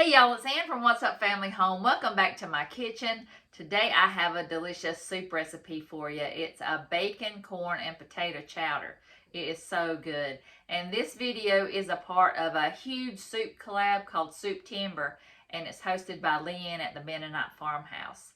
Hey y'all, it's Ann from What's Up Family Home. Welcome back to my kitchen. Today I have a delicious soup recipe for you. It's a bacon, corn, and potato chowder. It is so good. And this video is a part of a huge soup collab called Souptember, and it's hosted by LeAnne at the Mennonite Farmhouse.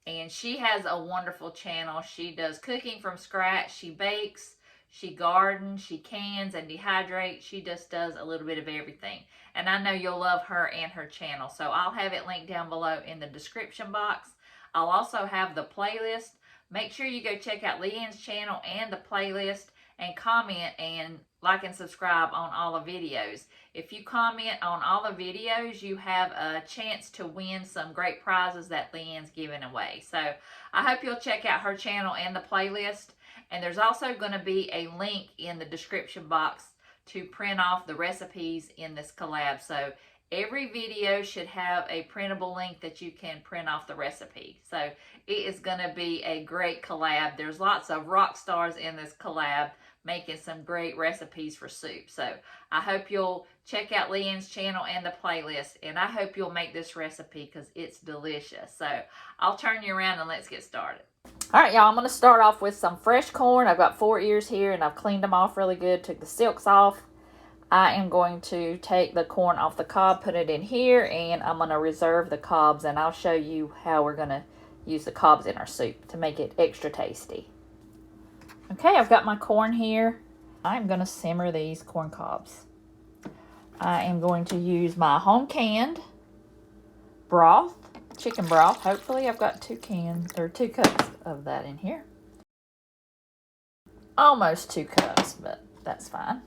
And she has a wonderful channel. She does cooking from scratch. She bakes, she gardens, she cans and dehydrates. She just does a little bit of everything. And I know you'll love her and her channel. So I'll have it linked down below in the description box. I'll also have the playlist. Make sure you go check out LeAnne's channel and the playlist and comment and like and subscribe on all the videos. If you comment on all the videos, you have a chance to win some great prizes that LeAnne's giving away. So I hope you'll check out her channel and the playlist. And there's also going to be a link in the description box to print off the recipes in this collab. So every video should have a printable link that you can print off the recipe. So it is going to be a great collab. There's lots of rock stars in this collab making some great recipes for soup. So I hope you'll check out LeAnne's channel and the playlist. And I hope you'll make this recipe because it's delicious. So I'll turn you around and let's get started. All right, y'all, I'm going to start off with some fresh corn. I've got 4 ears here, and I've cleaned them off really good, took the silks off. I am going to take the corn off the cob, put it in here, and I'm going to reserve the cobs, and I'll show you how we're going to use the cobs in our soup to make it extra tasty. Okay, I've got my corn here. I'm going to simmer these corn cobs. I am going to use my home canned broth. Chicken broth. Hopefully I've got 2 cups of that in here. Almost 2 cups, but that's fine.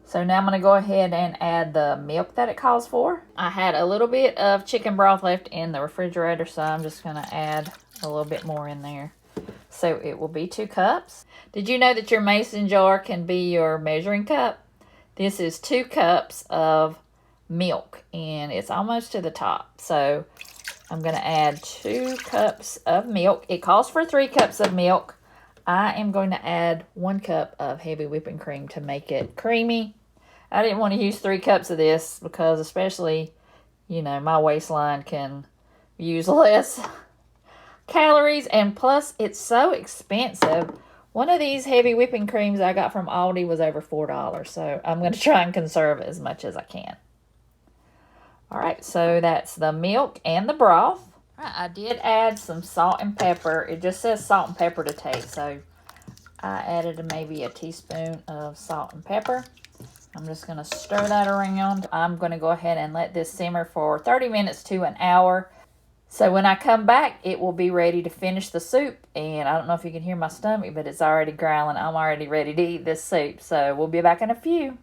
So now I'm going to go ahead and add the milk that it calls for. I had a little bit of chicken broth left in the refrigerator, so I'm just going to add a little bit more in there. So it will be 2 cups. Did you know that your mason jar can be your measuring cup? This is 2 cups of milk, and it's almost to the top. So I'm going to add 2 cups of milk. It calls for 3 cups of milk. I am going to add 1 cup of heavy whipping cream to make it creamy. I didn't want to use 3 cups of this because especially, you know, my waistline can use less calories. And plus, it's so expensive. One of these heavy whipping creams I got from Aldi was over $4. So I'm going to try and conserve as much as I can. All right, so that's the milk and the broth. All right, I did add some salt and pepper. It just says salt and pepper to taste, so I added maybe a teaspoon of salt and pepper. I'm just going to stir that around. I'm going to go ahead and let this simmer for 30 minutes to an hour. So when I come back, it will be ready to finish the soup. And I don't know if you can hear my stomach, but it's already growling. I'm already ready to eat this soup, so we'll be back in a few.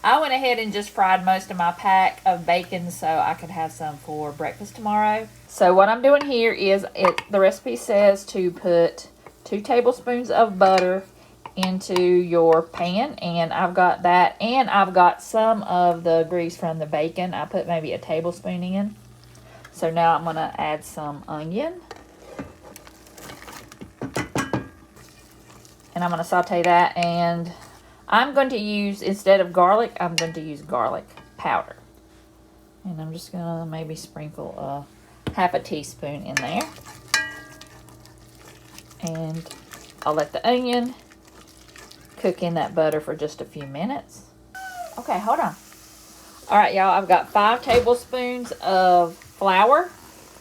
I went ahead and just fried most of my pack of bacon so I could have some for breakfast tomorrow. So what I'm doing here is, the recipe says to put 2 tablespoons of butter into your pan. And I've got that. And I've got some of the grease from the bacon. I put maybe a tablespoon in. So now I'm going to add some onion. And I'm going to saute that, and I'm going to use, instead of garlic, I'm going to use garlic powder. And I'm just going to maybe sprinkle half a teaspoon in there. And I'll let the onion cook in that butter for just a few minutes. Okay, hold on. All right, y'all, I've got 5 tablespoons of flour.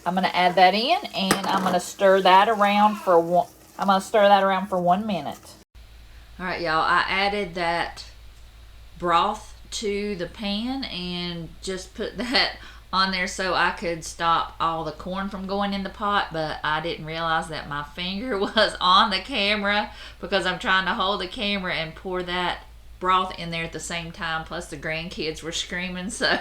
I'm going to add that in, and I'm going to stir that around for 1 minute. All right, y'all, I added that broth to the pan and just put that on there so I could stop all the corn from going in the pot, but I didn't realize that my finger was on the camera because I'm trying to hold the camera and pour that broth in there at the same time, plus the grandkids were screaming, so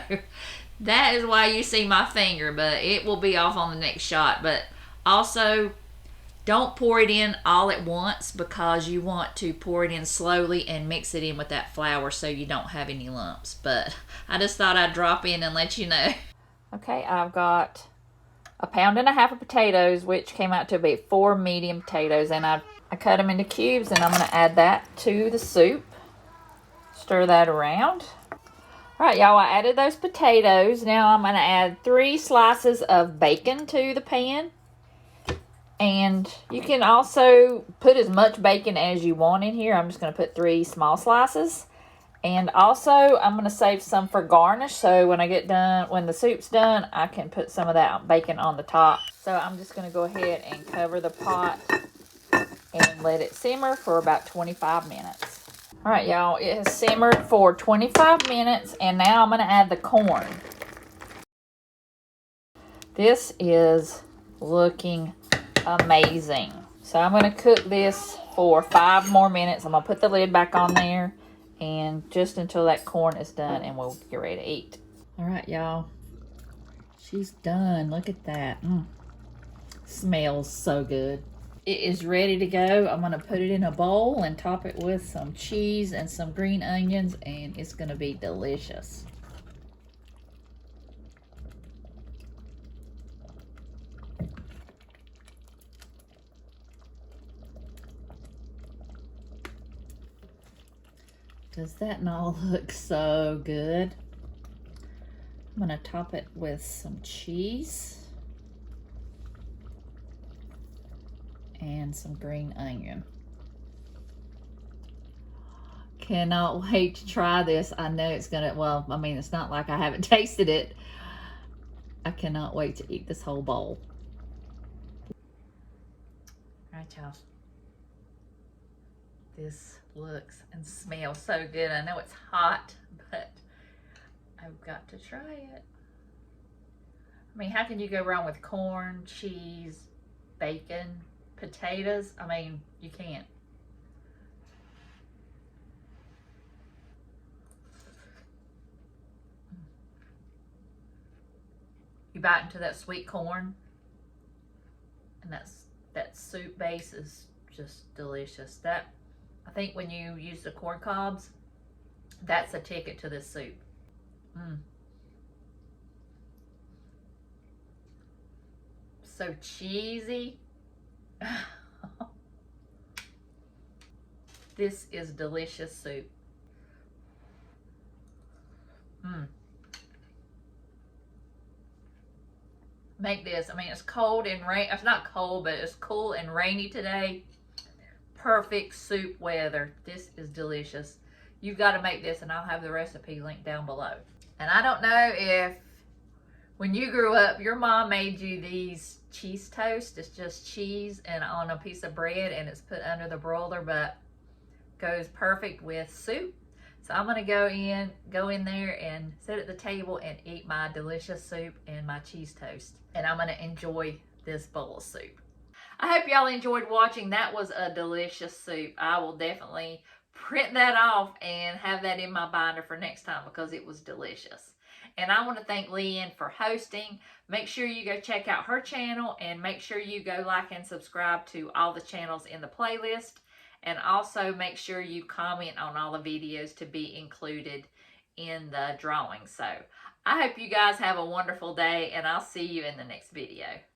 that is why you see my finger, but it will be off on the next shot. But also, don't pour it in all at once because you want to pour it in slowly and mix it in with that flour so you don't have any lumps. But I just thought I'd drop in and let you know. Okay, I've got 1.5 pounds of potatoes, which came out to be 4 medium potatoes. And I cut them into cubes, and I'm going to add that to the soup. Stir that around. All right, y'all, I added those potatoes. Now I'm going to add 3 slices of bacon to the pan. And you can also put as much bacon as you want in here. I'm just going to put 3 small slices. And also, I'm going to save some for garnish. So when I get done, when the soup's done, I can put some of that bacon on the top. So I'm just going to go ahead and cover the pot and let it simmer for about 25 minutes. All right, y'all, it has simmered for 25 minutes, and now I'm going to add the corn. This is looking amazing. So I'm going to cook this for 5 more minutes. I'm going to put the lid back on there, and just until that corn is done, and we'll get ready to eat. All right, y'all, she's done. Look at that. Smells so good. It is ready to go. I'm going to put it in a bowl and top it with some cheese and some green onions, and it's going to be delicious. Does that not look so good? I'm going to top it with some cheese and some green onion. Cannot wait to try this. I know it's gonna, well, I mean, it's not like I haven't tasted it. I cannot wait to eat this whole bowl. All right, y'all. This looks and smells so good. I know it's hot, but I've got to try it. I mean, how can you go wrong with corn, cheese, bacon, potatoes? I mean, you can't. You bite into that sweet corn, and that soup base is just delicious. I think when you use the corn cobs, that's a ticket to this soup. So cheesy. This is delicious soup. Make this. I mean, it's cold and rain. It's not cold, but it's cool and rainy today. Perfect soup weather. This is delicious. You've got to make this, and I'll have the recipe linked down below. And I don't know if when you grew up, your mom made you these cheese toast. It's just cheese and on a piece of bread, and it's put under the broiler, but goes perfect with soup. So I'm gonna go in there and sit at the table and eat my delicious soup and my cheese toast. And I'm gonna enjoy this bowl of soup. I hope y'all enjoyed watching. That was a delicious soup. I will definitely print that off and have that in my binder for next time because it was delicious. And I want to thank LeAnne for hosting. Make sure you go check out her channel, and make sure you go like and subscribe to all the channels in the playlist. And also make sure you comment on all the videos to be included in the drawing. So I hope you guys have a wonderful day, and I'll see you in the next video.